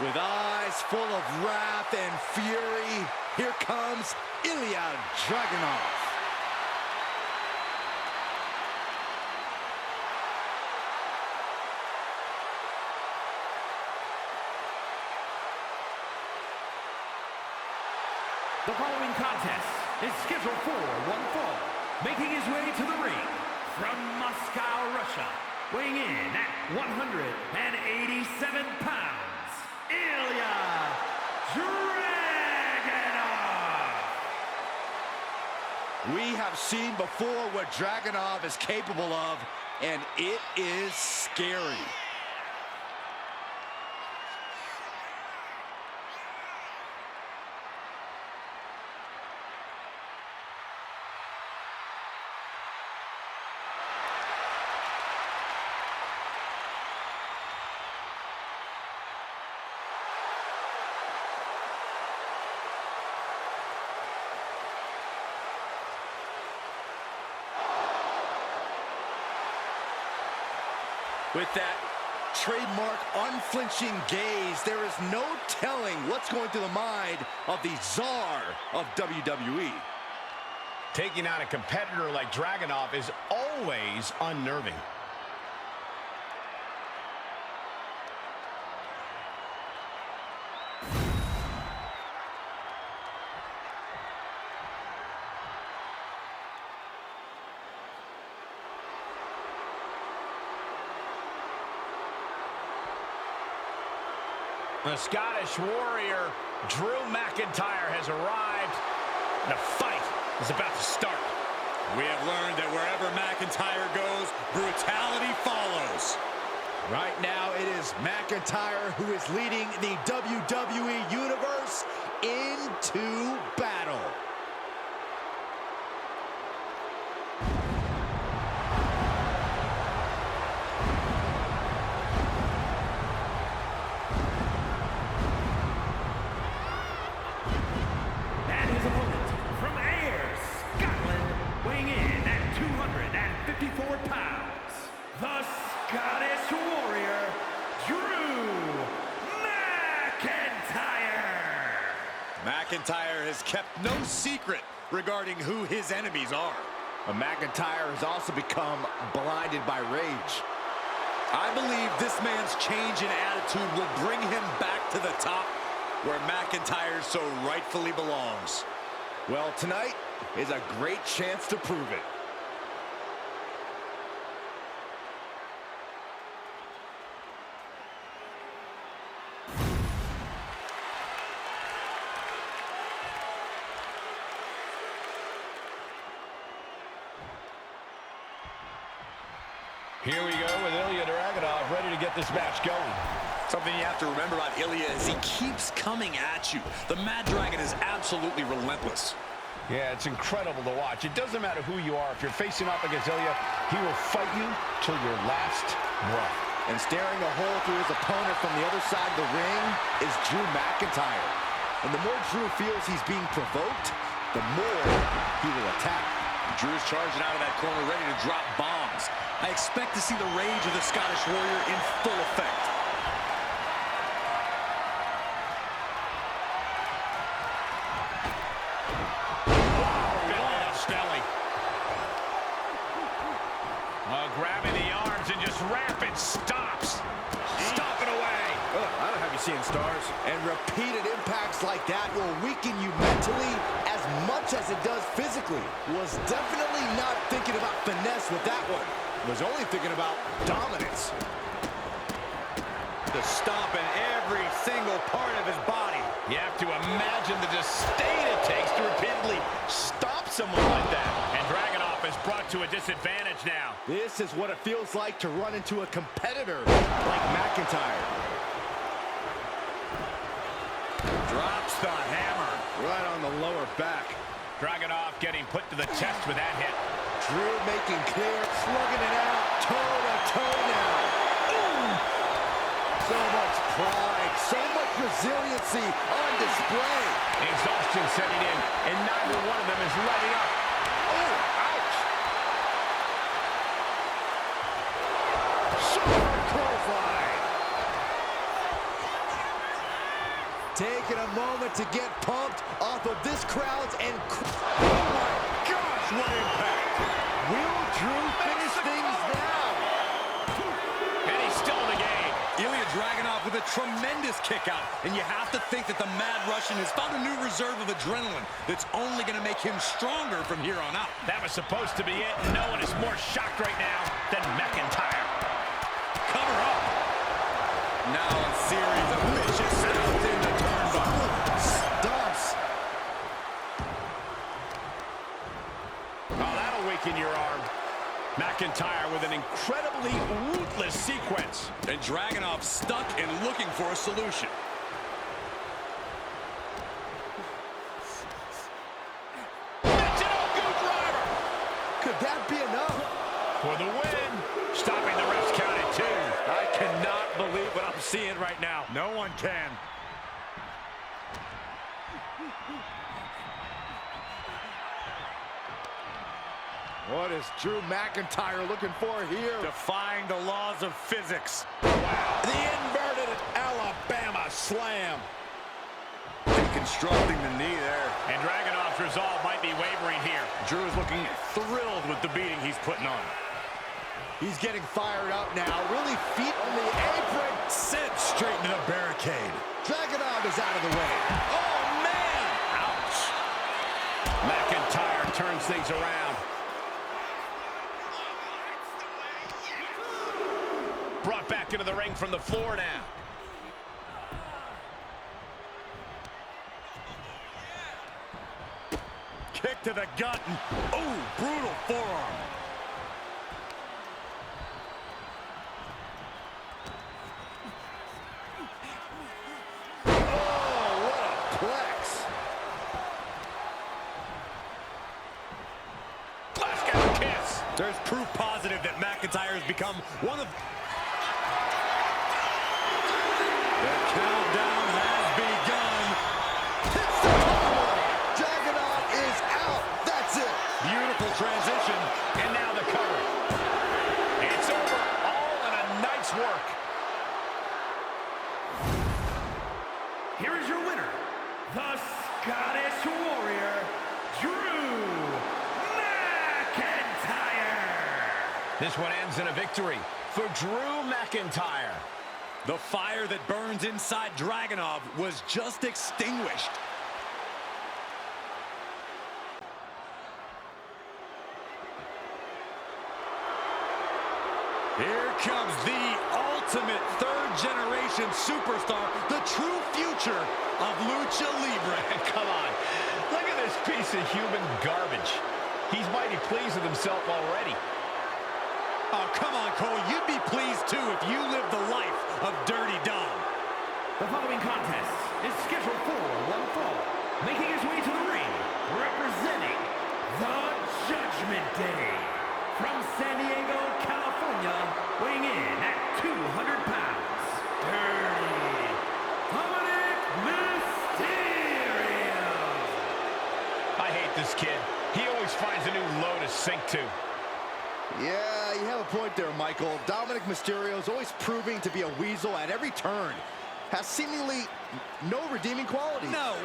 With eyes full of wrath and fury, here comes Ilya Dragunov. The following contest is scheduled for one fall. Making his way to the ring from Moscow, Russia, weighing in at 187 pounds, Ilya Dragunov. We have seen before what Dragunov is capable of, and it is scary. With that trademark unflinching gaze, there is no telling what's going through the mind of the czar of WWE. Taking on a competitor like Dragunov is always unnerving. The Scottish Warrior, Drew McIntyre, has arrived. The fight is about to start. We have learned that wherever McIntyre goes, brutality follows. Right now, it is McIntyre who is leading the WWE Universe into battle. Scottish Warrior, Drew McIntyre. McIntyre has kept no secret regarding who his enemies are. But McIntyre has also become blinded by rage. I believe this man's change in attitude will bring him back to the top where McIntyre so rightfully belongs. Well, tonight is a great chance to prove it. Here we go with Ilya Dragunov, ready to get this match going. Something you have to remember about Ilya is he keeps coming at you. The Mad Dragon is absolutely relentless. Yeah, it's incredible to watch. It doesn't matter who you are. If you're facing up against Ilya, he will fight you till your last breath. And staring a hole through his opponent from the other side of the ring is Drew McIntyre. And the more Drew feels he's being provoked, the more he will attack. Drew's charging out of that corner, ready to drop bombs. I expect to see the rage of the Scottish Warrior in full effect. Belly. Grabbing the arms and just rapid stops. Stomping away. I don't have you seeing stars. And repeated impacts like that will weaken you mentally as much as it does physically. Was definitely not thinking about finesse with that one. Was only thinking about dominance. The stomp in every single part of his body. You have to imagine the disdain it takes to repeatedly stop someone like that. And Dragunov is brought to a disadvantage now. This is what it feels like to run into a competitor like McIntyre. Drops the hammer right on the lower back. Dragunov getting put to the test with that hit. Drew making clear, slugging it out, toe-to-toe now. Ooh. So much pride, so much resiliency on display. Exhaustion setting in, and neither one of them is letting up. Oh, ouch. Short clothesline. want to get pumped off of this crowd's oh my gosh, what impact! Will Drew finish things now? And he's still in the game. Ilya Dragunov with a tremendous kick out, and you have to think that the Mad Russian has found a new reserve of adrenaline that's only going to make him stronger from here on out. That was supposed to be it. No one is more shocked right now than McIntyre. Cover up. Now a series of vicious sounds in the turnbuckle. Stumps. Oh, that'll weaken your arm. McIntyre with an incredibly ruthless sequence. And Dragunov stuck and looking for a solution. Could that be enough? For the win. Stopping the ref's count at 2. I cannot believe what I'm seeing right now. No one can. What is Drew McIntyre looking for here? Defying the laws of physics. Wow. The inverted Alabama slam. Deconstructing the knee there. And Dragunov's resolve might be wavering here. Drew is looking thrilled with the beating he's putting on. He's getting fired up now. Really feet on the apron. Sent straight into the barricade. Dragunov is out of the way. Oh, man! Ouch. McIntyre turns things around. Brought back into the ring from the floor now. Kick to the gut. Oh, brutal forearm. Oh, what a plex. Glasgow kiss. There's proof positive that McIntyre has become one of... The countdown has begun. Hits the combo. Dragunov is out. That's it. Beautiful transition. And now the cover. It's over. All in a night's work. Here is your winner, the Scottish Warrior, Drew McIntyre. This one ends in a victory for Drew McIntyre. The fire that burns inside Dragunov was just extinguished. Here comes the ultimate third-generation superstar, the true future of Lucha Libre. Come on, look at this piece of human garbage. He's mighty pleased with himself already. Oh, come on, Cole. You'd be pleased, too, if you lived the life of Dirty Dom. The following contest is scheduled for one fall. Making his way to the ring, representing the Judgment Day. From San Diego, California, weighing in at 200 pounds, Dirty Dominic Mysterio. I hate this kid. He always finds a new low to sink to. Yeah, you have a point there, Michael. Dominic Mysterio is always proving to be a weasel at every turn. Has seemingly no redeeming quality. No,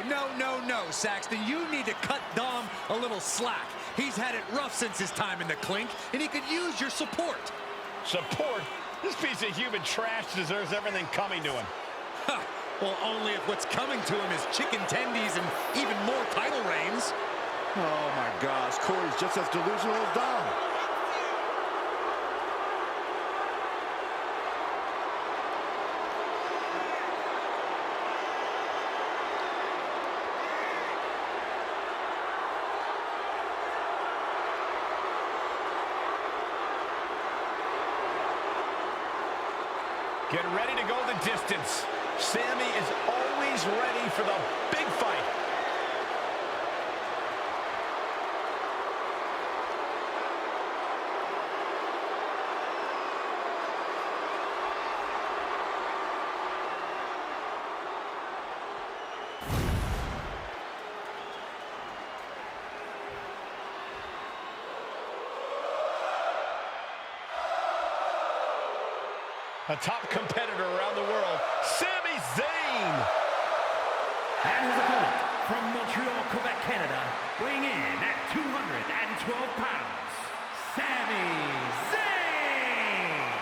Saxton. You need to cut Dom a little slack. He's had it rough since his time in the clink, and he could use your support. Support? This piece of human trash deserves everything coming to him. Ha! Well, only if what's coming to him is chicken tendies and even more title reigns. Oh, my gosh. Corey's just as delusional as Dom. Get ready to go the distance. Sammy is always ready for the big fight. A top competitor around the world, Sami Zayn. And his opponent, Montreal, Quebec, Canada, weighing in at 212 pounds, Sami Zayn.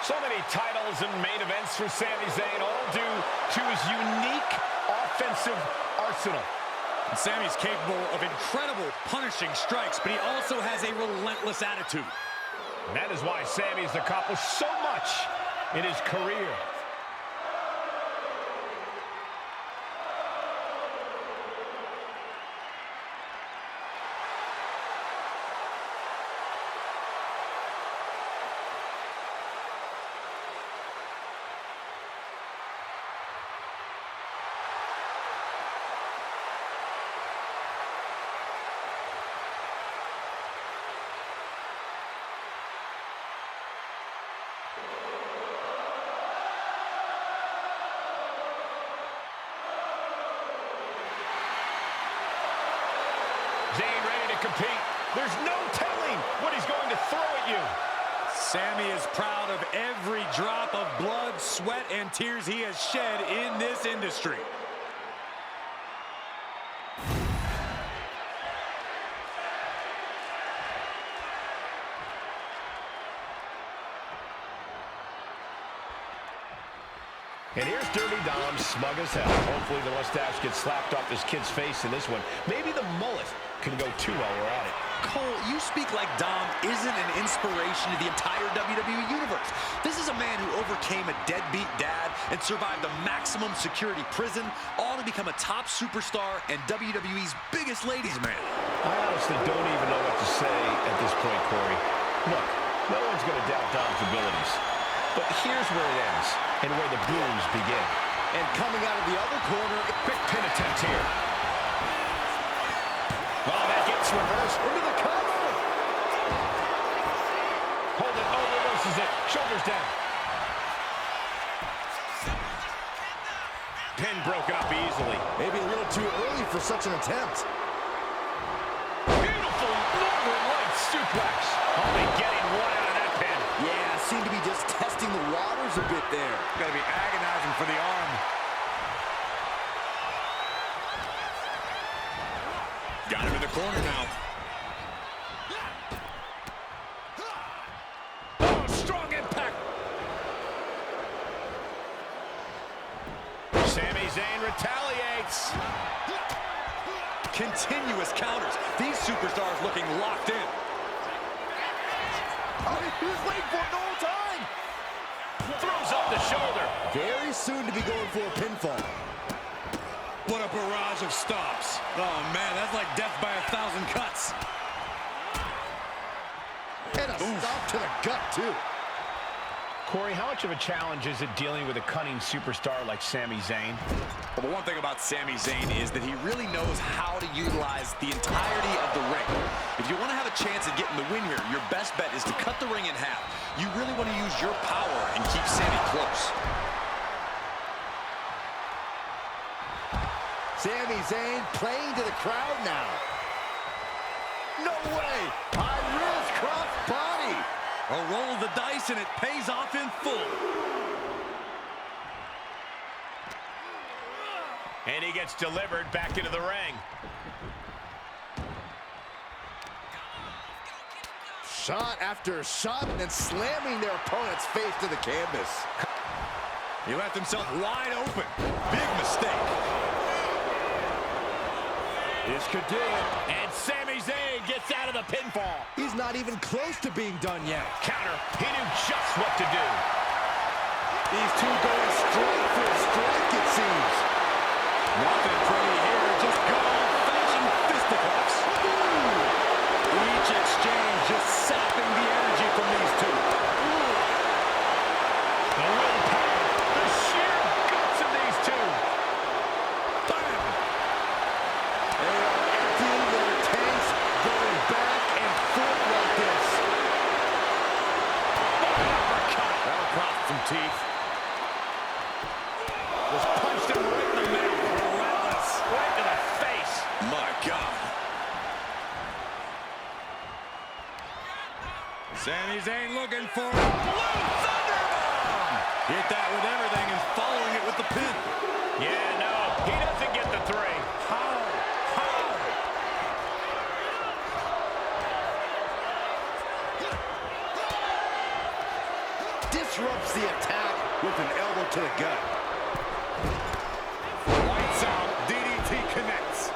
So many titles and main events for Sami Zayn, all due to his unique offensive arsenal. And Sami's capable of incredible punishing strikes, but he also has a relentless attitude. And that is why Sami's accomplished so much in his career. Zayn ready to compete. There's no telling what he's going to throw at you. Sami is proud of every drop of blood, sweat, and tears he has shed in this industry. And here's Dirty Dom, smug as hell. Hopefully the mustache gets slapped off his kid's face in this one. Maybe the mullet can go too while we're at it. Cole, you speak like Dom isn't an inspiration to the entire WWE Universe. This is a man who overcame a deadbeat dad and survived a maximum security prison, all to become a top superstar and WWE's biggest ladies man. I honestly don't even know what to say at this point, Corey. Look, no one's going to doubt Dom's abilities. But here's where it ends and where the boos begin. And coming out of the other corner, Quick pin attempt here. Oh, that gets reversed into the cover. Hold it. Oh, reverses it. Shoulders down. Pin broken up easily. maybe a little too early for such an attempt. Beautiful Northern Lights suplex. Only getting one out of that pin. Yeah, seemed to be just testing the waters a bit there. Got to be agonizing for the arm. Got him in the corner now. Oh, strong impact. Sami Zayn retaliates. Continuous counters. These superstars looking locked in. He was waiting for it the whole time. Throws up the shoulder. Very soon to be going for a pinfall. What a barrage of stops. Oh, man, that's like death by 1,000 cuts. And a stop to the gut, too. Corey, how much of a challenge is it dealing with a cunning superstar like Sami Zayn? Well, the one thing about Sami Zayn is that he really knows how to utilize the entirety of the ring. If you want to have a chance at getting the win here, your best bet is to cut the ring in half. You really want to use your power and keep Sami close. Sami Zayn playing to the crowd now. No way! High wrist cross body. A roll of the dice and it pays off in full. And he gets delivered back into the ring. Shot after shot and then slamming their opponent's face to the canvas. He left himself wide open. Big mistake. This could do it. And Sami Zayn gets out of the pinfall. He's not even close to being done yet. Counter. He knew just what to do. These two going straight for a strike, it seems. Nothing pretty here, just good old-fashioned fisticuffs. Each exchange just sapping the energy from these two. The willpower, the sheer guts of these two. Bam! They are emptying their tanks, going back and forth like this. Uppercut. That'll profit some teeth. Just punched him right in the mouth. Relentless. Right to the face. My God. Sami Zayn looking for a blue thunderbomb. Hit that with everything and following it with the pin. Yeah, no, he doesn't get the three. How? disrupts the attack with an elbow to the gut. Lights out. DDT connects.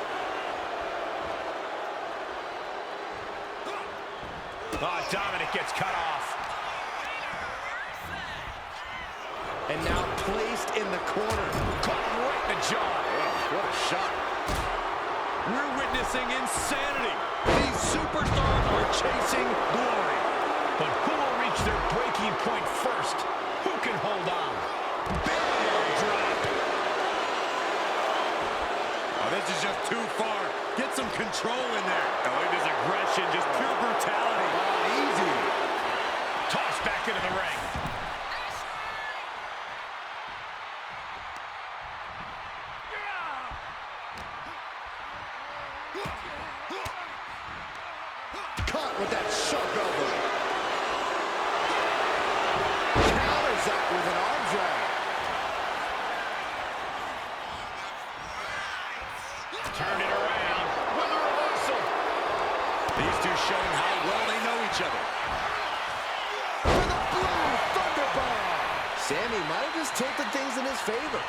Oh, Dominic gets cut off. And now placed in the corner. Caught him right in the jaw. Oh, what a shot. We're witnessing insanity. These superstars are chasing glory. But who will reach their breaking point first? Who can hold on? Big drop. Oh, this is just too far. Get some control in there. Oh, look at his aggression, just pure brutality. Oh, easy. Tossed back into the ring. Caught with that sharp elbow. Counters that with an arm drag. Turn it around with a reversal. These two showing how well they know each other. For the blue thunderbomb. Sammy might have just tilted things in his favor.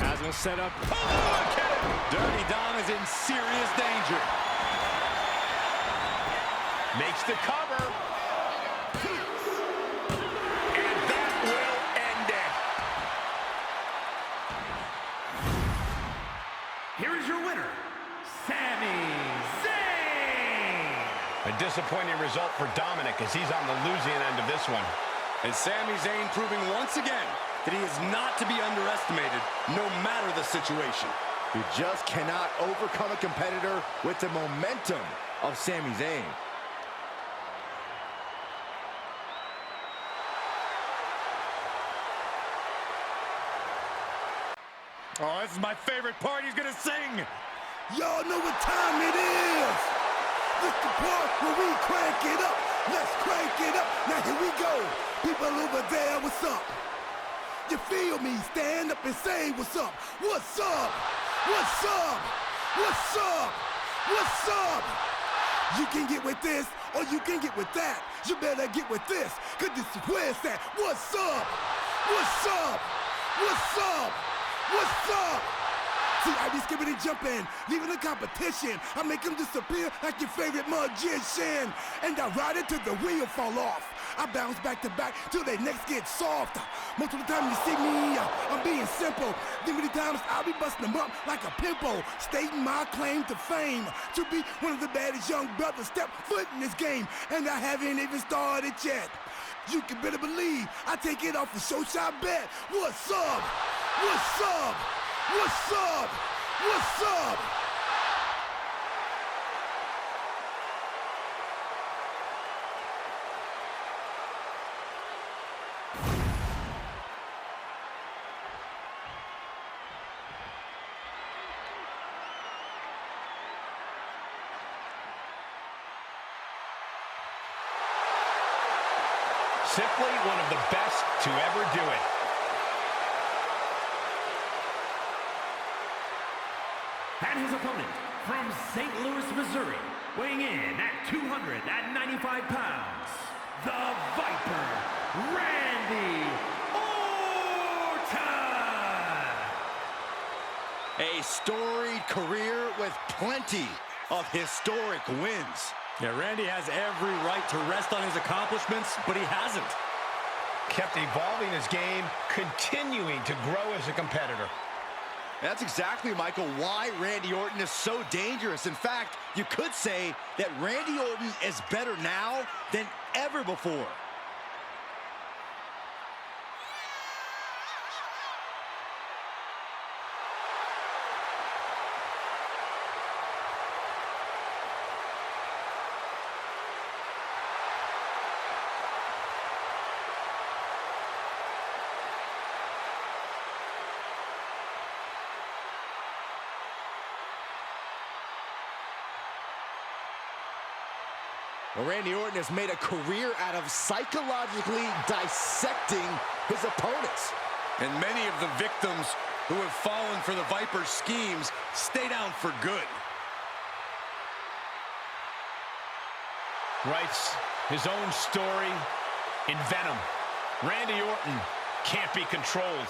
Has him set up. Oh, look at it. Dirty Dom is in serious danger. Makes the cover. And that will end it. Here is your winner, Sami Zayn. A disappointing result for Dominic as he's on the losing end of this one. And Sami Zayn proving once again that he is not to be underestimated, no matter the situation. You just cannot overcome a competitor with the momentum of Sami Zayn. Oh, this is my favorite part. He's gonna sing. Y'all know what time it is. This the part where we crank it up. Let's crank it up. Now here we go. People over there, what's up? You feel me? Stand up and say what's up. What's up? What's up? What's up? What's up? You can get with this or you can get with that. You better get with this, cause this is where it's at. What's up? What's up? What's up? What's up? See, I be skipping and jumping, leaving the competition. I make them disappear like your favorite magician. And I ride it till the wheel fall off. I bounce back to back till their necks get soft. Most of the time you see me, I'm being simple. Then many times I'll be busting them up like a pimple, stating my claim to fame, to be one of the baddest young brothers step foot in this game. And I haven't even started yet. You can better believe I take it off the show shot bet. What's up? What's up? What's up? What's up? Simply one of the best to ever do it. And his opponent from St. Louis, Missouri, weighing in at 295 pounds, the Viper, Randy Orton. A storied career with plenty of historic wins. Yeah, Randy has every right to rest on his accomplishments, but he hasn't. Kept evolving his game, continuing to grow as a competitor. That's exactly, Michael, why Randy Orton is so dangerous. In fact, you could say that Randy Orton is better now than ever before. Well, Randy Orton has made a career out of psychologically dissecting his opponents. And many of the victims who have fallen for the Viper's schemes stay down for good. Writes his own story in Venom. Randy Orton can't be controlled.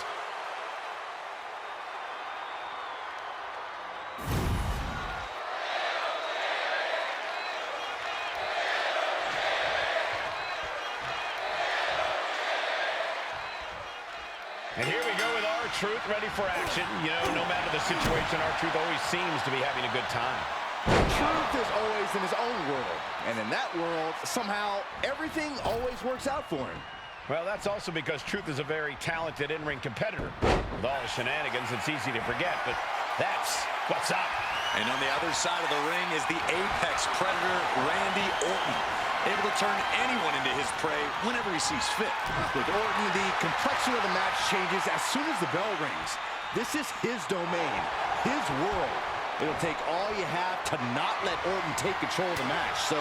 And here we go with R-Truth ready for action. You know, no matter the situation, R-Truth always seems to be having a good time. Truth is always in his own world. And in that world, somehow, everything always works out for him. Well, that's also because Truth is a very talented in-ring competitor. With all the shenanigans, it's easy to forget, but that's what's up. And on the other side of the ring is the Apex Predator, Randy Orton. Able to turn anyone into his prey whenever he sees fit. With Orton, the complexion of the match changes as soon as the bell rings. This is his domain, his world. It'll take all you have to not let Orton take control of the match. So,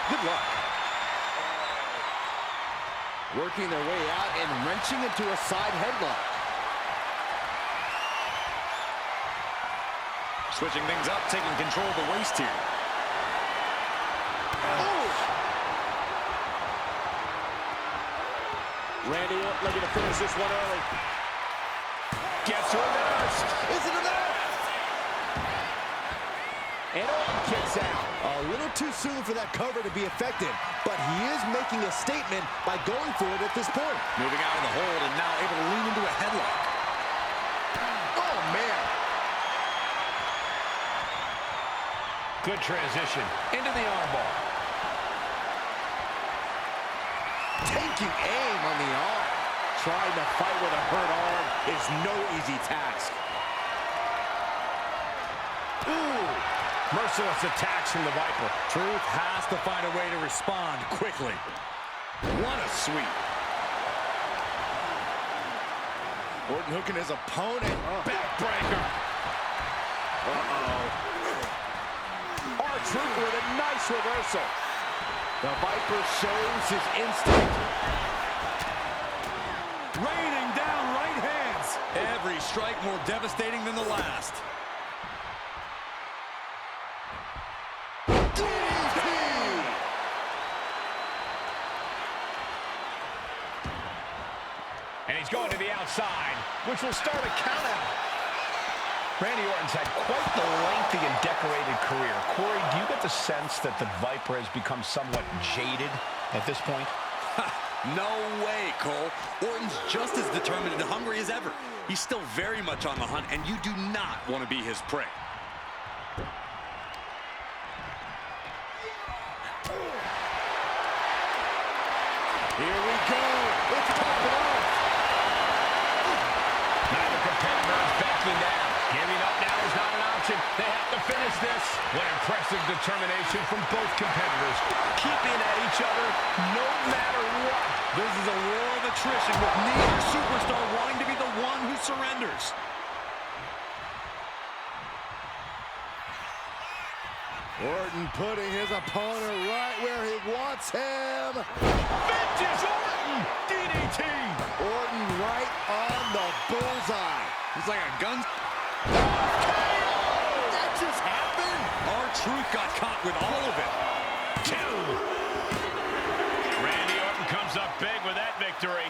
good luck. Working their way out and wrenching into a side headlock. Switching things up, taking control of the waist here. Randy Orton looking to finish this one early. Gets reversed. Is it enough? And Orton kicks out. A little too soon for that cover to be effective, but he is making a statement by going for it at this point. Moving out of the hold and now able to lean into a headlock. Oh, man. Good transition into the armbar. Taking aim on the arm. Trying to fight with a hurt arm is no easy task. Ooh. Merciless attacks from the Viper. Truth has to find a way to respond quickly. What a sweep. Orton hooking his opponent. Backbreaker. R-Truth with a nice reversal. The Viper shows his instinct. Raining down right hands. Every strike more devastating than the last. DDT! And he's going to the outside, which will start a countout. Randy Orton's had quite the lengthy and decorated career. Corey, do you get the sense that the Viper has become somewhat jaded at this point? No way, Cole. Orton's just as determined and hungry as ever. He's still very much on the hunt, and you do not want to be his prey. Here we go. Let's pop it off. Neither competitor is backing down. Giving up now is not an option. They have to finish this. What impressive determination from both competitors. Keeping at each other no matter what. This is a war of attrition with neither superstar wanting to be the one who surrenders. Orton putting his opponent right where he wants him. Vintage Orton! DDT! Orton right on the bullseye. He's like a gun. That just happened? R-Truth got caught with all of it. Two. Randy Orton comes up big with that victory.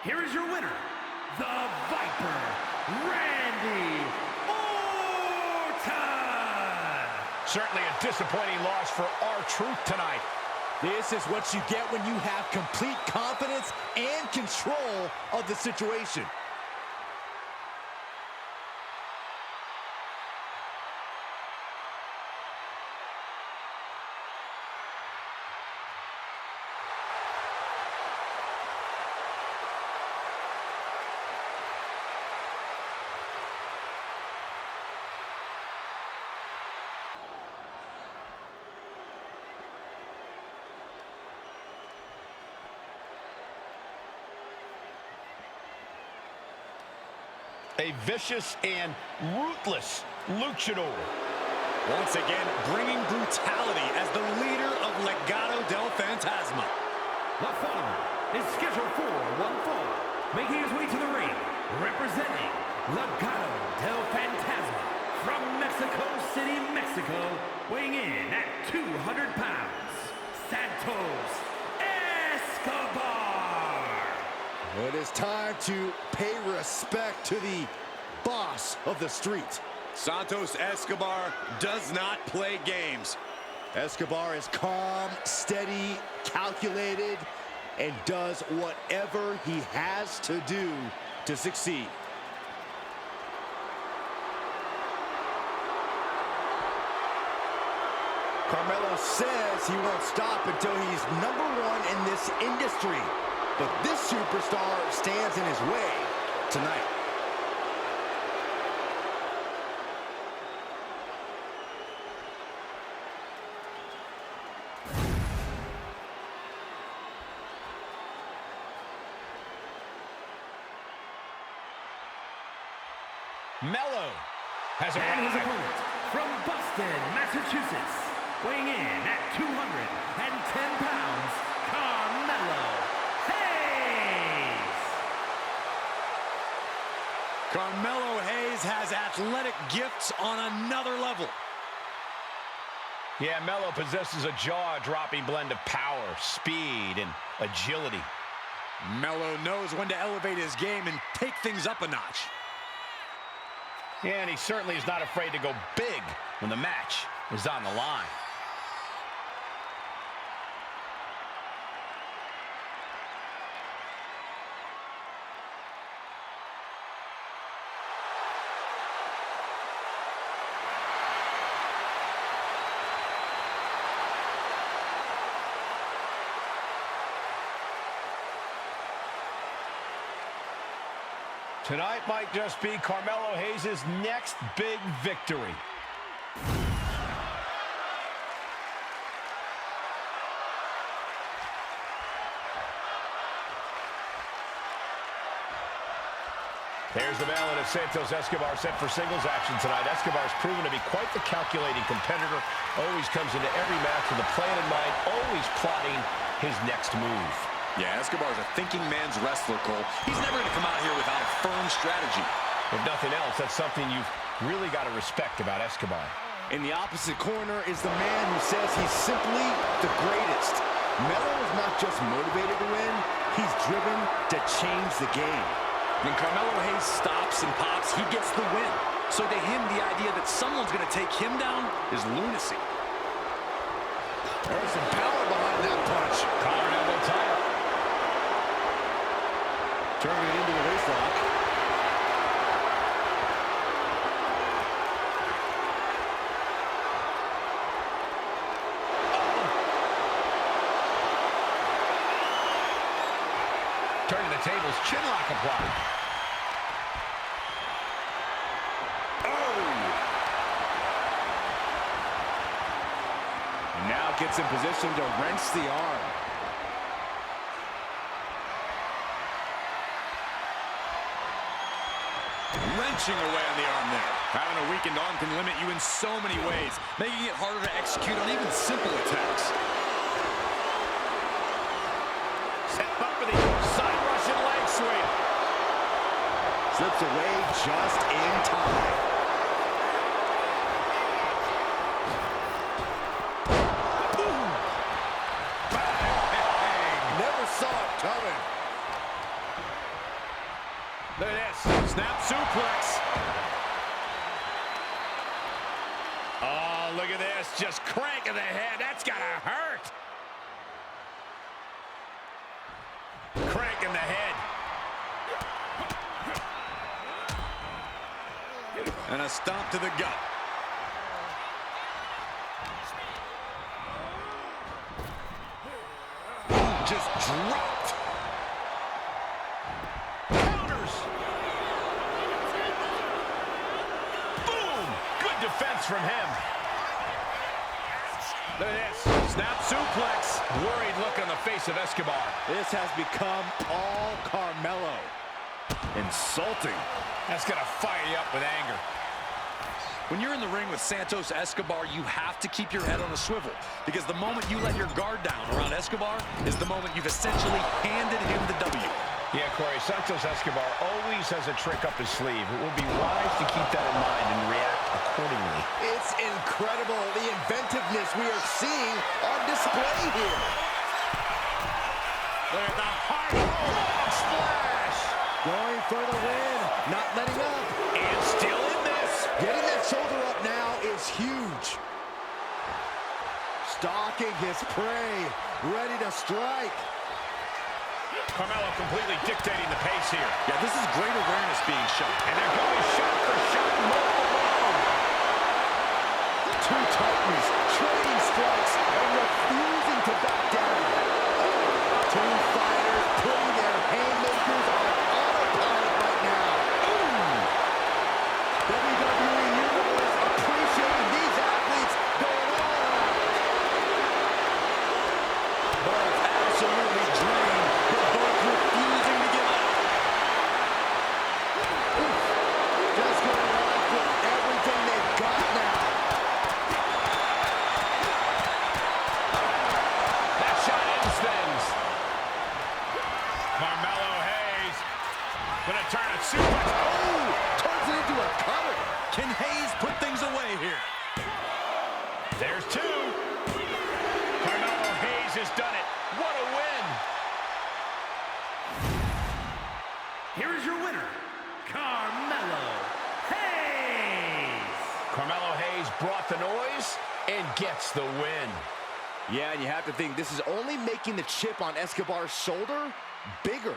Here is your winner, the Viper, Randy Orton. Certainly a disappointing loss for R-Truth tonight. This is what you get when you have complete confidence and control of the situation. A vicious and ruthless luchador. Once again, bringing brutality as the leader of Legado del Fantasma. The follower is scheduled for one fall, making his way to the ring, representing Legado del Fantasma from Mexico City, Mexico, weighing in at 200 pounds, Santos Escobar. It is time to pay respect to the boss of the street. Santos Escobar does not play games. Escobar is calm, steady, calculated, and does whatever he has to do to succeed. Carmelo says he won't stop until he's #1 in this industry. But this superstar stands in his way tonight. Mello has And his arrived. opponent from Boston, Massachusetts, weighing in at 210 pounds, Carmelo Hayes. Carmelo Hayes has athletic gifts on another level. Yeah, Mello possesses a jaw-dropping blend of power, speed, and agility. Mello knows when to elevate his game and take things up a notch. Yeah, and he certainly is not afraid to go big when the match is on the line. Tonight might just be Carmelo Hayes' next big victory. There's the mallet of Santos Escobar set for singles action tonight. Escobar's proven to be quite the calculating competitor. Always comes into every match with a plan in mind, always plotting his next move. Yeah, Escobar's a thinking man's wrestler, Cole. He's never going to come out here without a firm strategy. If nothing else, that's something you've really got to respect about Escobar. In the opposite corner is the man who says he's simply the greatest. Mello is not just motivated to win, he's driven to change the game. When Carmelo Hayes stops and pops, he gets the win. So to him, the idea that someone's going to take him down is lunacy. There's some power behind that punch. Collar and elbow tie. Turning it into the waist lock. Turning the tables, chin lock applied. And now gets in position to wrench the arm. Wrenching away on the arm there. Having a weakened arm can limit you in so many ways, making it harder to execute on even simple attacks. Set up for the side Russian leg sweep. Slips away just in time. Boom! Bang! Never saw it coming. Look at this. Snap suplex. Oh, look at this. Just cranking the head. That's got to hurt. Cranking the head. And a stomp to the gut. Just dropped. Counters. Boom. Good defense from him. Look at this. Snap suplex. Worried look on the face of Escobar. This has become all Carmelo. Insulting. That's going to fire you up with anger. When you're in the ring with Santos Escobar, you have to keep your head on a swivel, because the moment you let your guard down around Escobar is the moment you've essentially handed him the W. Yeah, Corey, Santos Escobar always has a trick up his sleeve. It will be wise to keep that in mind and react accordingly. It's incredible, the inventiveness we are seeing on display here. Look at the hard splash. Going for the win, not letting up. And still in this. Getting that shoulder up now is huge. Stalking his prey, ready to strike. Carmelo completely dictating the pace here. Yeah, this is great awareness being shown. And they're going shot for shot. Two titans trading strikes and refusing to back down. Two fighters putting their haymakers on autopilot right now. WWE Universe appreciating these athletes going all out. But it's absolutely drained. They're both refusing to give up. Just going off with everything they've got now. That shot ends things. Carmelo Hayes gonna turn a suplex. Oh, turns it into a cutter. Can Hayes put things away here? There's two. Carmelo Hayes has done it. What a win. Here is your winner, Carmelo Hayes. Carmelo Hayes brought the noise and gets the win. Yeah, and you have to think this is only making the chip on Escobar's shoulder bigger.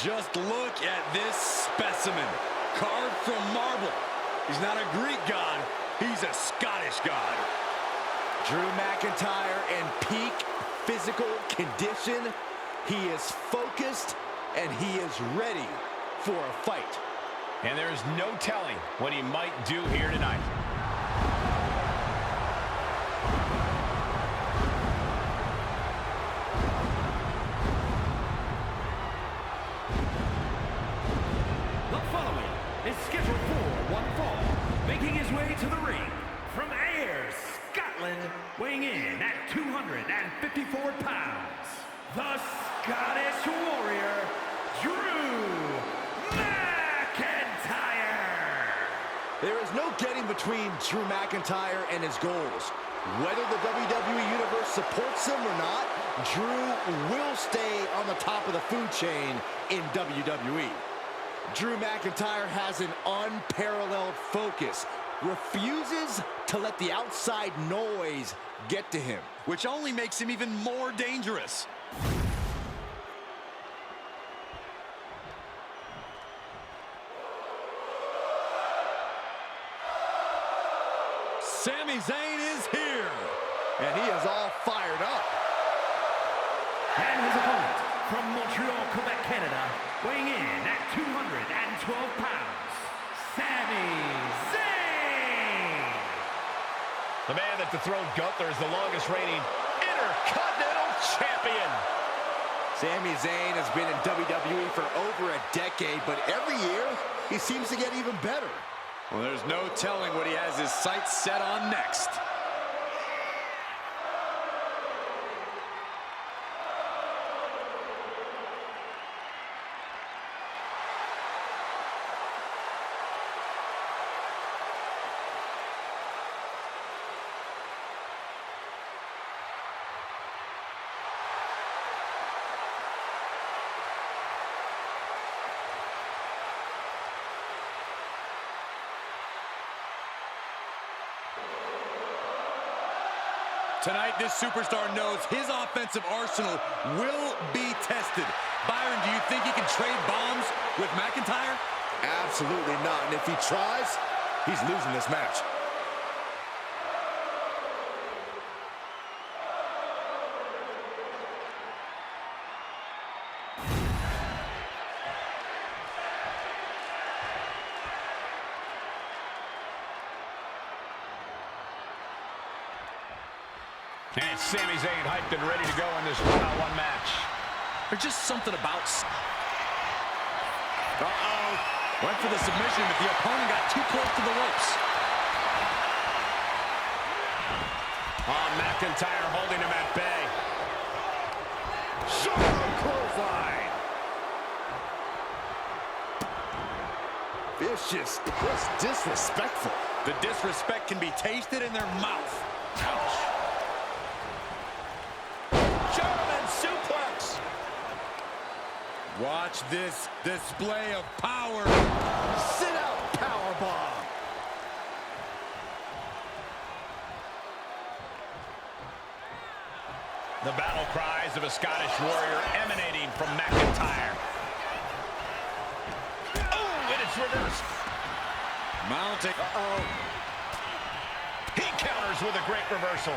Just look at this specimen, carved from marble. He's not a Greek god, he's a Scottish god. Drew McIntyre in peak physical condition. He is focused and he is ready for a fight. And there is no telling what he might do here tonight. The following is scheduled for one fall, making his way to the ring from Ayr, Scotland, weighing in at 254 pounds, the Scottish Warrior, Drew McIntyre. There is no getting between Drew McIntyre and his goals. Whether the WWE Universe supports him or not, Drew will stay on the top of the food chain in WWE. Drew McIntyre has an unparalleled focus, refuses to let the outside noise get to him, which only makes him even more dangerous. Sami Zayn is here, and he is all fired up. And his opponent from Montreal, Quebec, Canada, weighing in at 212 pounds, Sami Zayn. The man that dethroned Gunther is the longest reigning Intercontinental Champion. Sami Zayn has been in WWE for over a decade, but every year he seems to get even better. Well, there's no telling what he has his sights set on next. Tonight, this superstar knows his offensive arsenal will be tested. Byron, do you think he can trade bombs with McIntyre? Absolutely not, and if he tries, he's losing this match. And Sami Zayn hyped and ready to go in this one-on-one match. There's just something about... Went for the submission, but the opponent got too close to the ropes. Oh, McIntyre holding him at bay. Shoulder clothesline. Vicious, just disrespectful. The disrespect can be tasted in their mouth. Ouch. German suplex. Watch this display of power. Sit out powerbomb. The battle cries of a Scottish warrior emanating from McIntyre. Oh, and it's reversed. Mounting. He counters with a great reversal.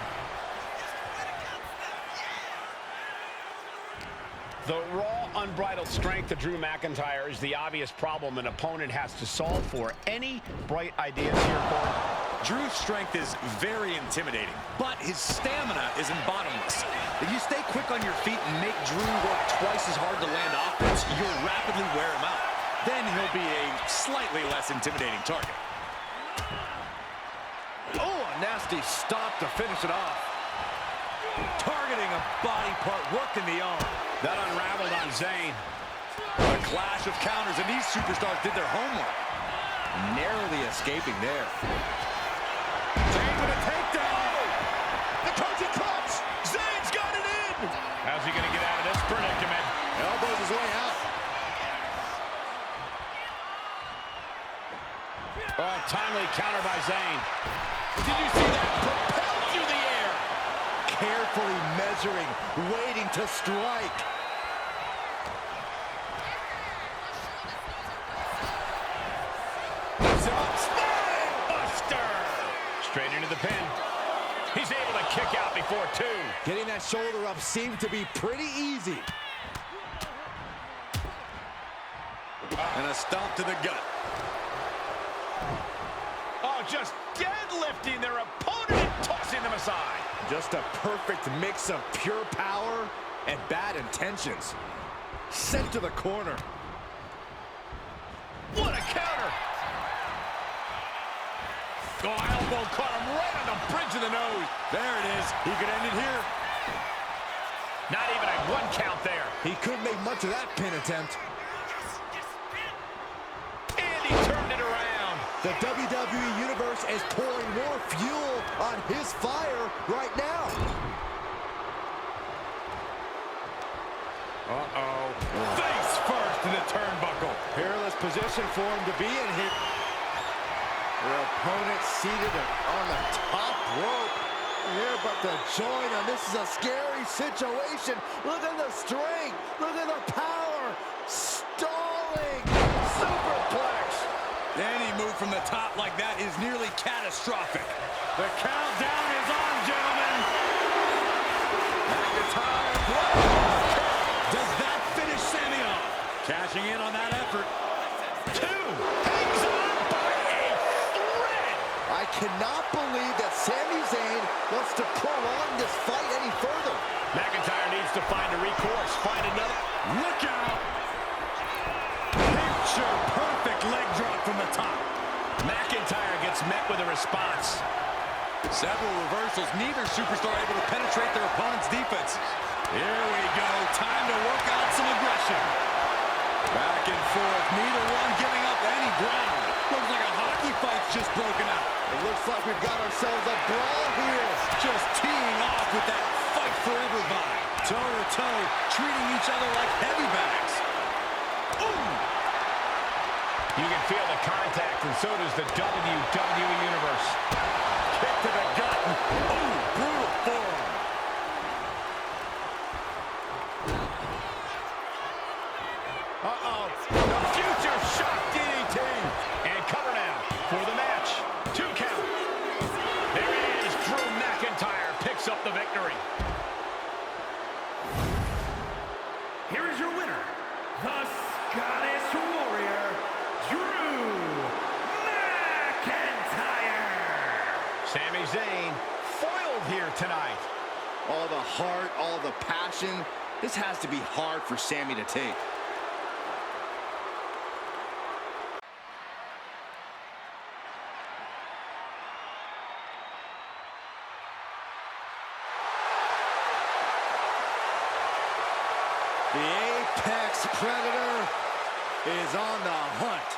The raw, unbridled strength of Drew McIntyre is the obvious problem an opponent has to solve for. Any bright ideas here, Corey? Drew's strength is very intimidating, but his stamina isn't bottomless. If you stay quick on your feet and make Drew work twice as hard to land offense, you'll rapidly wear him out. Then he'll be a slightly less intimidating target. Oh, a nasty stop to finish it off. Targeting a body part, working the arm. That unraveled on Zayn. A clash of counters, and these superstars did their homework. Narrowly escaping there. Zayn with a takedown. The coaching clutch. Zayn's got it in. How's he going to get out of this predicament? Elbows his way out. Oh, timely counter by Zayn. Did you see that? Propelled through the air. Carefully measuring, waiting to strike. Buster! Straight into the pin. He's able to kick out before two. Getting that shoulder up seemed to be pretty easy. And a stomp to the gut. Oh, just deadlifting their opponent and tossing them aside. Just a perfect mix of pure power and bad intentions. Sent to the corner. What a counter! Oh, elbow caught him right on the bridge of the nose. There it is. He could end it here. Not even a one count there. He couldn't make much of that pin attempt. And he turned it around. The WWE Universe is pouring more fuel on his fire right now. Face first in the turnbuckle. Peerless position for him to be in here. Their opponent seated on the top rope. Here, but the join, and this is a scary situation. Look at the strength. Look at the power. Stalling. Superplex. Any move from the top like that is nearly catastrophic. The countdown is on, gentlemen. McIntyre. Does that finish Sami off? Cashing in on that effort. Two. Hangs on by a thread. I cannot believe that Sami Zayn wants to prolong this fight any further. McIntyre needs to find a recourse, find another. Look out! Picture perfect leg drop from the top. McIntyre gets met with a response. Several reversals, neither superstar able to penetrate their opponent's defenses. Here we go, time to work out some aggression. Back and forth, neither one giving up any ground. Looks like a hockey fight's just broken out. It looks like we've got ourselves a brawl here. Just teeing off with that fight forever vibe. Toe to toe, treating each other like heavy bags. Ooh! You can feel the contact, and so does the WWE Universe. Kick to the gut. Ooh, brutal forearm. The future shock DDT. And cover now for the match. 2 count. There it is. Drew McIntyre picks up the victory. Here is your winner, the Scottish Warrior, Drew McIntyre. Sami Zayn foiled here tonight. all the heart, all the passion. This has to be hard for Sami to take. The Apex Predator is on the hunt.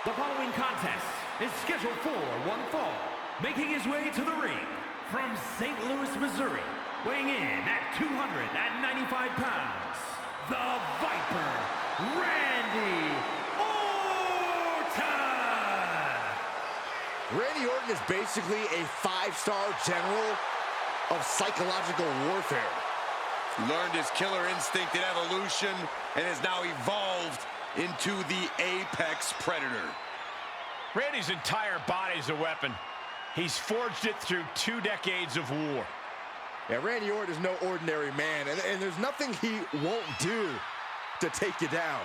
The following contest is scheduled for one fall. Making his way to the ring from St. Louis, Missouri, weighing in at 295 pounds, the Viper, Randy Orton! Randy Orton is basically a 5-star general of psychological warfare. Learned his killer instinct in Evolution and has now evolved into the Apex Predator. Randy's entire body's a weapon. He's forged it through 2 decades of war. Yeah, Randy Orton is no ordinary man, and there's nothing he won't do to take you down.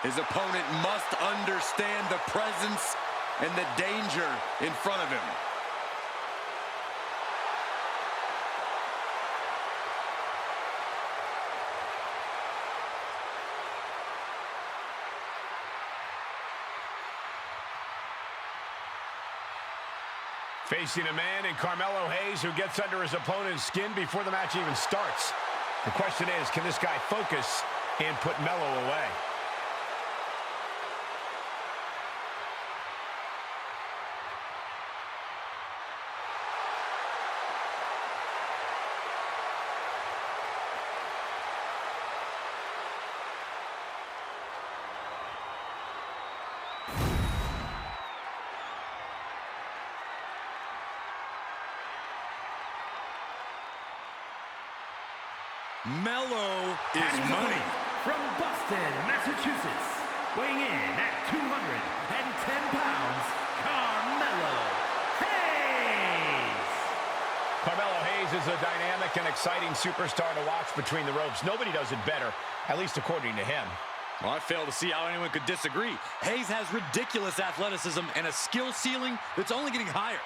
His opponent must understand the presence and the danger in front of him. Facing a man in Carmelo Hayes who gets under his opponent's skin before the match even starts. The question is, can this guy focus and put Melo away? Melo is money. From Boston, Massachusetts, weighing in at 210 pounds, Carmelo Hayes. Carmelo Hayes is a dynamic and exciting superstar to watch between the ropes. Nobody does it better, at least according to him. Well, I fail to see how anyone could disagree. Hayes has ridiculous athleticism and a skill ceiling that's only getting higher.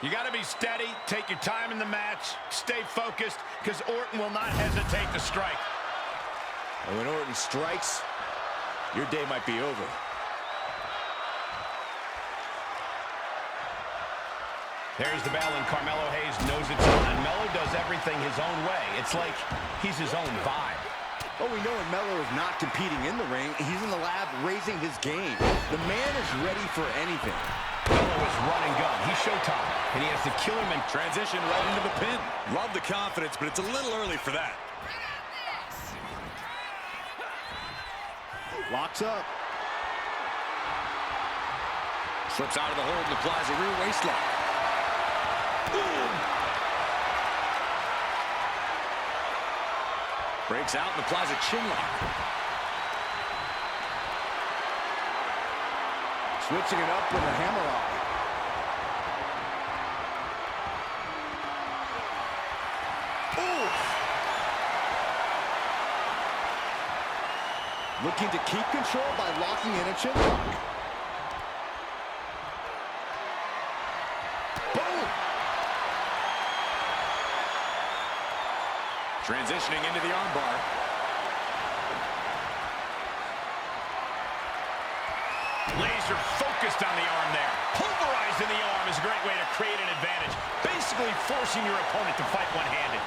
You got to be steady, take your time in the match, stay focused, because Orton will not hesitate to strike. And when Orton strikes, your day might be over. There's the bell, and Carmelo Hayes knows it's on. Melo does everything his own way. It's like he's his own vibe. Oh, we know when Melo is not competing in the ring, he's in the lab raising his game. The man is ready for anything. Melo is run and gun. He's showtime, and he has the killer man. Transition right into the pin. Love the confidence, but it's a little early for that. Locks up. Slips out of the hold and applies a rear waist lock. Breaks out and applies a chin lock. Switching it up with a hammerlock. Looking to keep control by locking in a chin lock. Boom! Transitioning into the armbar. Laser focused on the arm there. Pulverizing the arm is a great way to create an advantage. Basically forcing your opponent to fight one-handed.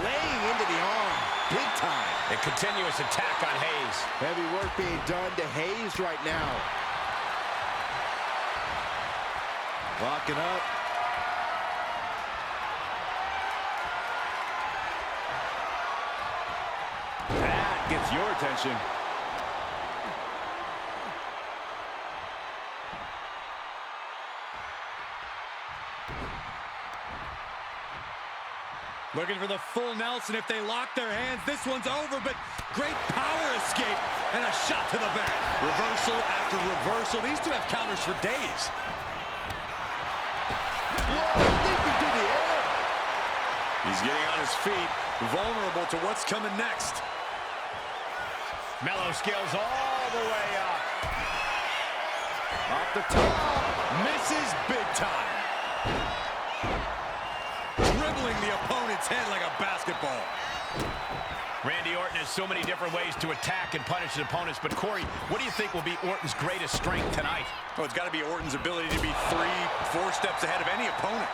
Laying into the arm. Big time. A continuous attack on Hayes. Heavy work being done to Hayes right now. Locking up. That gets your attention. Looking for the full Nelson. If they lock their hands, this one's over, but great power escape and a shot to the back. Reversal after reversal. These two have counters for days. Whoa, leaping through the air. He's getting on his feet, vulnerable to what's coming next. Mello scales all the way up. Off the top, misses big time. Dribbling the opponent's head like a basketball. Randy Orton has so many different ways to attack and punish his opponents, but Corey, what do you think will be Orton's greatest strength tonight? Oh, it's got to be Orton's ability to be 3-4 steps ahead of any opponent.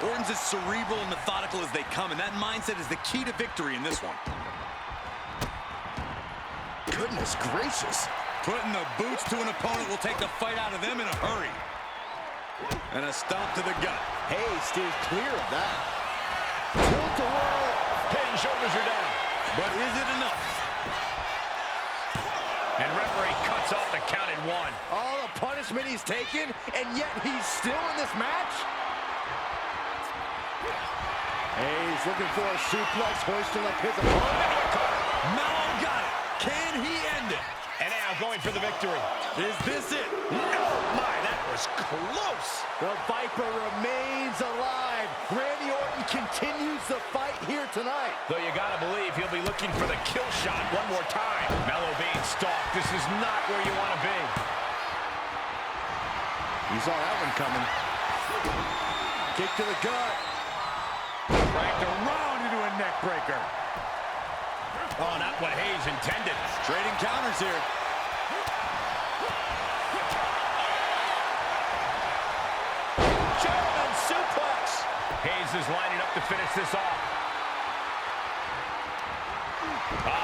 Orton's as cerebral and methodical as they come, and that mindset is the key to victory in this one. Goodness gracious. Putting the boots to an opponent will take the fight out of them in a hurry. And a stomp to the gut. Hayes steers clear of that. Tilt-a-whirl. Head and shoulders are down. But is it enough? And referee cuts off the count at 1. All the punishment he's taken, and yet he's still in this match? Hayes looking for a suplex, hoisting up his opponent. Mello got it. Can he end it? And now going for the victory. Is this it? Oh my, that was close. The Viper remains alive. Randy Orton continues the fight here tonight. Though you gotta believe he'll be looking for the kill shot one more time. Mello being stalked. This is not where you want to be. You saw that one coming. Kick to the gut. Dragged around into a neck breaker. Oh, not what Hayes intended. Trading counters here. German suplex. Hayes is lining up to finish this off.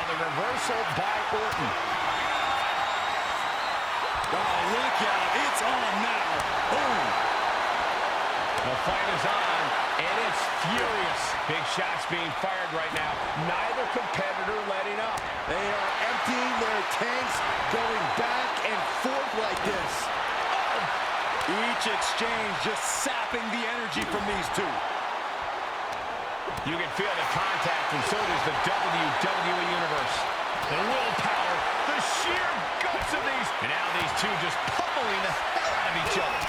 The reversal by Orton. Oh, look out. It's on now. Boom. The fight is on, and it's furious. Big shots being fired right now. Neither competitor letting up. They are emptying their tanks, going back and forth like this. Each exchange just sapping the energy from these two. You can feel the contact, and so does the WWE Universe. The willpower, the sheer guts of these. And now these two just pummeling the hell out of each other.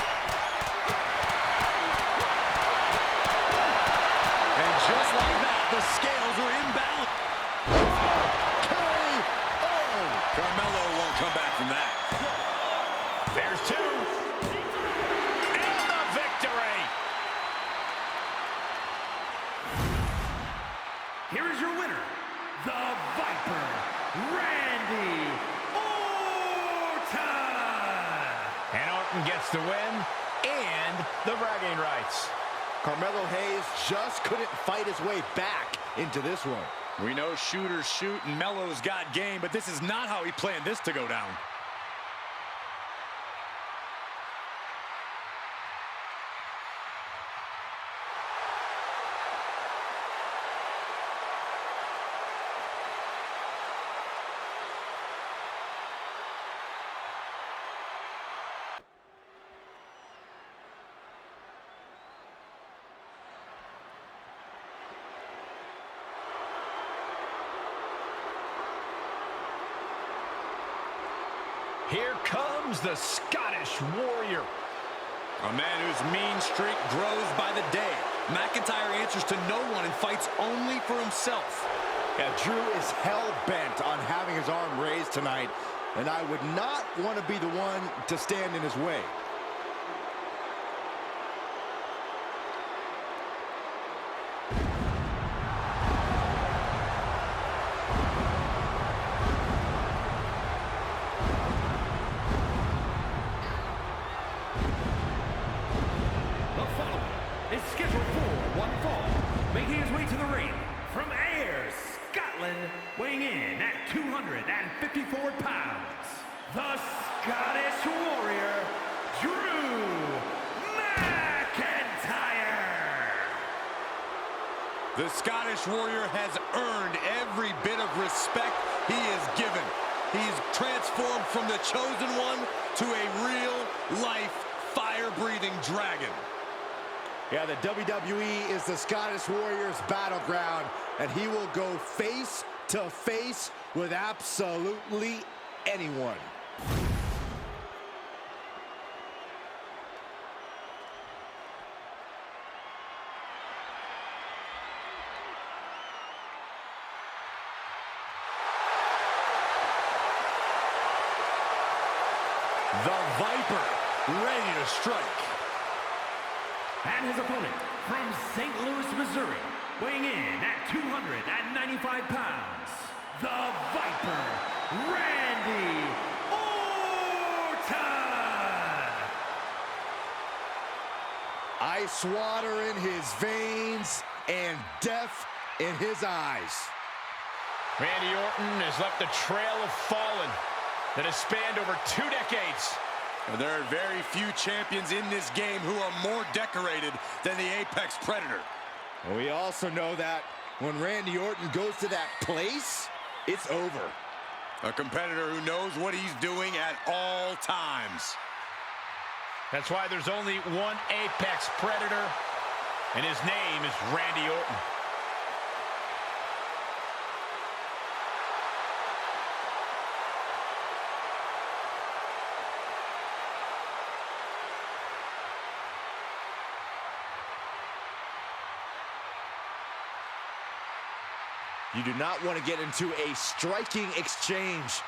And just like that, the scales are imbalanced. Carmelo won't come back from that. There's two. And the victory. Here is your winner, the Viper, Randy Orton. And Orton gets the win and the bragging rights. Carmelo Hayes just couldn't fight his way back into this one. We know shooters shoot and Melo's got game, but this is not how he planned this to go down. Here comes the Scottish Warrior. A man whose mean streak grows by the day. McIntyre answers to no one and fights only for himself. Yeah, Drew is hell-bent on having his arm raised tonight, and I would not want to be the one to stand in his way. Is scheduled for one fall, making his way to the ring from Ayr, Scotland, weighing in at 254 pounds, the Scottish Warrior, Drew McIntyre. The Scottish Warrior has earned every bit of respect he is given. He's transformed from the chosen one to a real-life, fire-breathing dragon. Yeah, the WWE is the Scottish Warriors' battleground, and he will go face to face with absolutely anyone. The Viper, ready to strike. And his opponent from St. Louis, Missouri, weighing in at 295 pounds, the Viper, Randy Orton! Ice water in his veins and death in his eyes. Randy Orton has left a trail of fallen that has spanned over 2 decades. There are very few champions in this game who are more decorated than the Apex Predator. We also know that when Randy Orton goes to that place, it's over. A competitor who knows what he's doing at all times. That's why there's only one Apex Predator, and his name is Randy Orton. You do not want to get into a striking exchange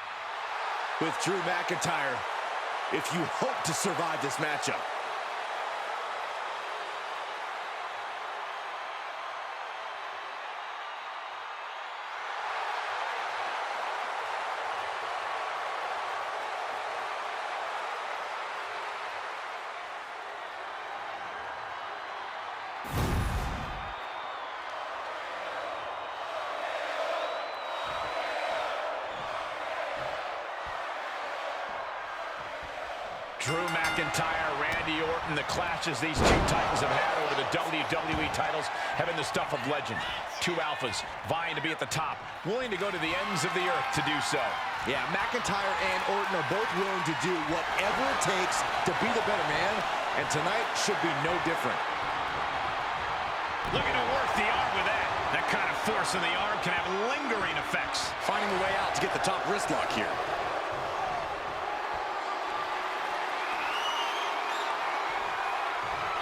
with Drew McIntyre if you hope to survive this matchup. Drew McIntyre, Randy Orton, the clashes these two titans have had over the WWE titles have been the stuff of legend. Two alphas vying to be at the top, willing to go to the ends of the earth to do so. Yeah, McIntyre and Orton are both willing to do whatever it takes to be the better man, and tonight should be no different. Looking to work the arm with that. That kind of force in the arm can have lingering effects. Finding a way out to get the top wrist lock here.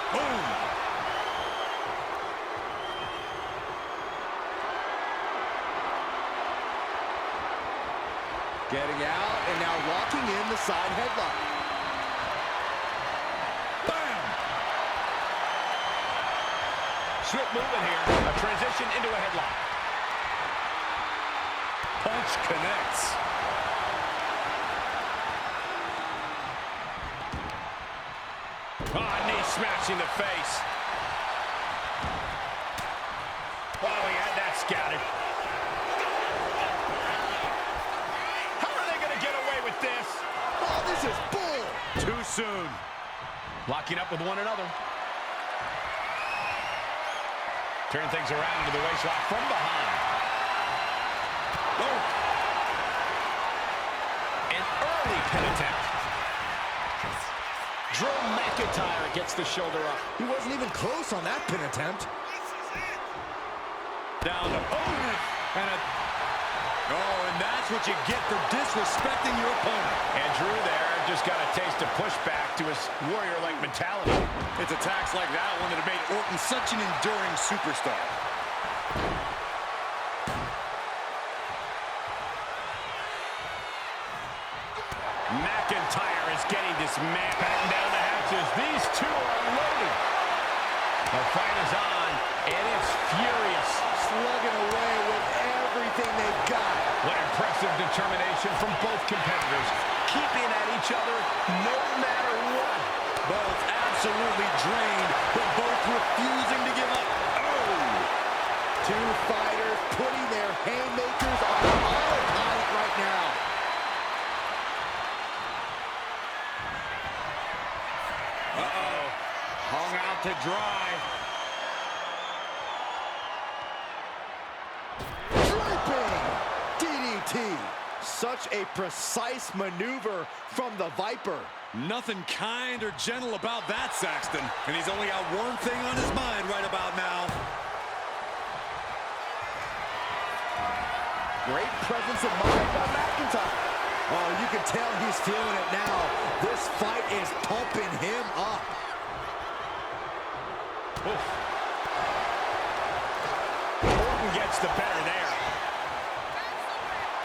Boom! Getting out and now locking in the side headlock. Bam! Swift movement here. A transition into a headlock. Punch connects. Oh, knee smashing the face. Oh, he had that scouted. How are they going to get away with this? Oh, this is bull! Too soon. Locking up with one another. Turn things around into the waistlock from behind. Oh. An early pin attempt. Drew McIntyre gets the shoulder up. He wasn't even close on that pin attempt. Down to And that's what you get for disrespecting your opponent. And Drew there just got a taste of pushback to his warrior-like mentality. It's attacks like that one that have made Orton such an enduring superstar. McIntyre is getting this man batting down the hatches. These two are loaded. The fight is on, and it's furious. Slugging away with everything they've got. What impressive determination from both competitors, keeping at each other no matter what. Both absolutely drained, but both refusing to give up. Oh! Two fighters putting their haymakers on autopilot right now. Uh-oh. Hung out to dry. DDT. Such a precise maneuver from the Viper. Nothing kind or gentle about that, Saxton. And he's only got one thing on his mind right about now. Great presence of mind by McIntyre. Oh, you can tell he's feeling it now. This fight is pumping him up. Oof. Orton gets the better there.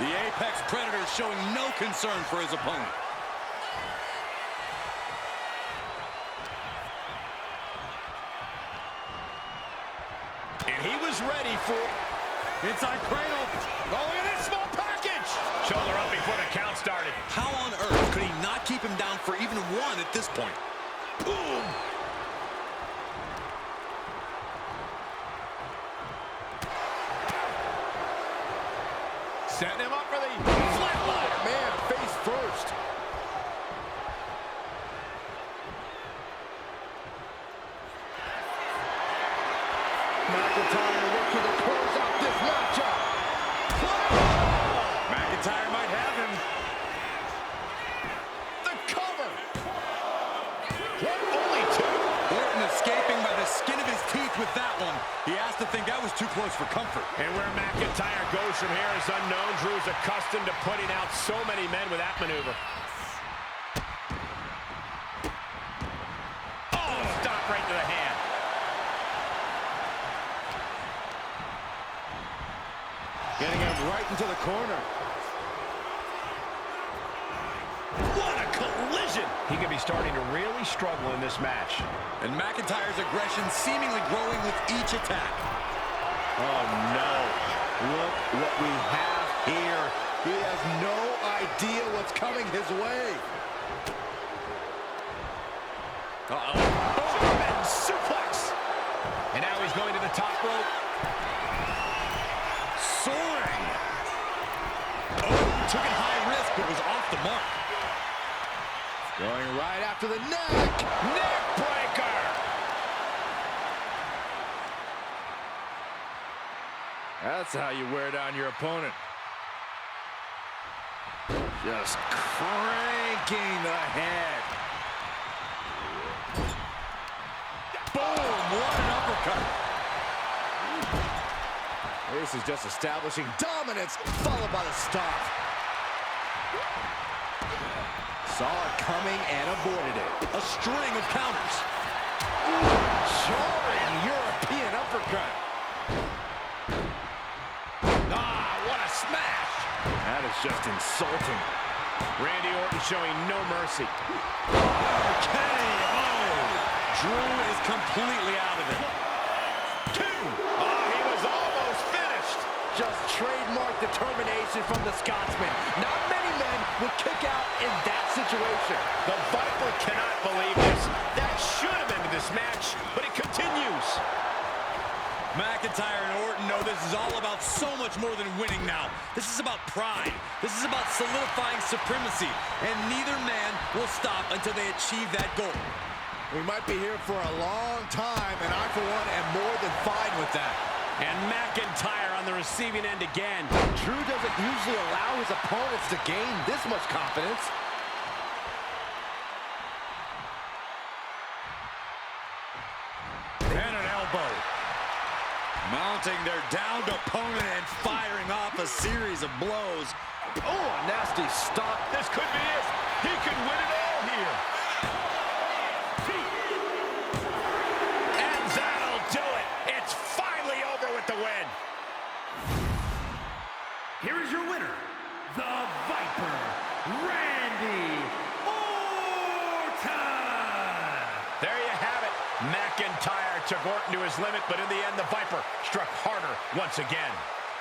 The Apex Predator showing no concern for his opponent. And he was ready for... Inside cradle. Oh, look at this small package. Shoulder up before the count started. How on earth could he not keep him down for even one at this point? Boom. Setting him up for the flatliner. Man, face first. McIntyre looking to close out this matchup. McIntyre might have him. The cover. What? Only two? Orton escaping by the skin of his teeth with that one. He has to think that was too close for comfort. And where McIntyre goes from here is unknown. Drew's accustomed to putting out so many men with that maneuver. Oh, stop right to the hand. Getting him right into the corner. What a collision! He could be starting to really struggle in this match. And McIntyre's aggression seemingly growing with each attack. Oh, no. Look what we have here. He has no idea what's coming his way. Uh-oh. Superman suplex! And now he's going to the top rope. Soaring. Oh, took it high risk, but was off the mark. Going right after the neck. Neck breaker! That's how you wear down your opponent. Just cranking the head. Boom, what an uppercut. This is just establishing dominance, followed by the stop. Saw it coming and avoided it. A string of counters. Jarring European uppercut. Ah, what a smash! That is just insulting. Randy Orton showing no mercy. KO. Drew is completely out of it. Two! Oh, he was almost finished! Just trademark determination from the Scotsman. Not many men would kick out in that situation. The Viper cannot believe this. That should have ended this match, but it continues. McIntyre and Orton know this is all about so much more than winning now. This is about pride. This is about solidifying supremacy. And neither man will stop until they achieve that goal. We might be here for a long time, and I, for one, am more than fine with that. And McIntyre on the receiving end again. Drew doesn't usually allow his opponents to gain this much confidence. And an elbow. Mounting their downed opponent and firing off a series of blows. Oh, a nasty stop. This could be it. He could win it all here. And that'll do it. It's finally over with the win. Here is your winner, the Viper, Randy Orton! There you have it. McIntyre took Orton to his limit, but in the end, the Viper struck harder once again.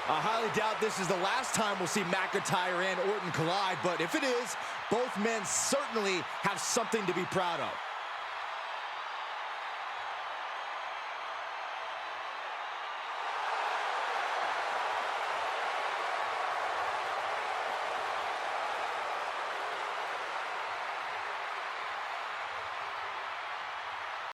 I highly doubt this is the last time we'll see McIntyre and Orton collide, but if it is, both men certainly have something to be proud of.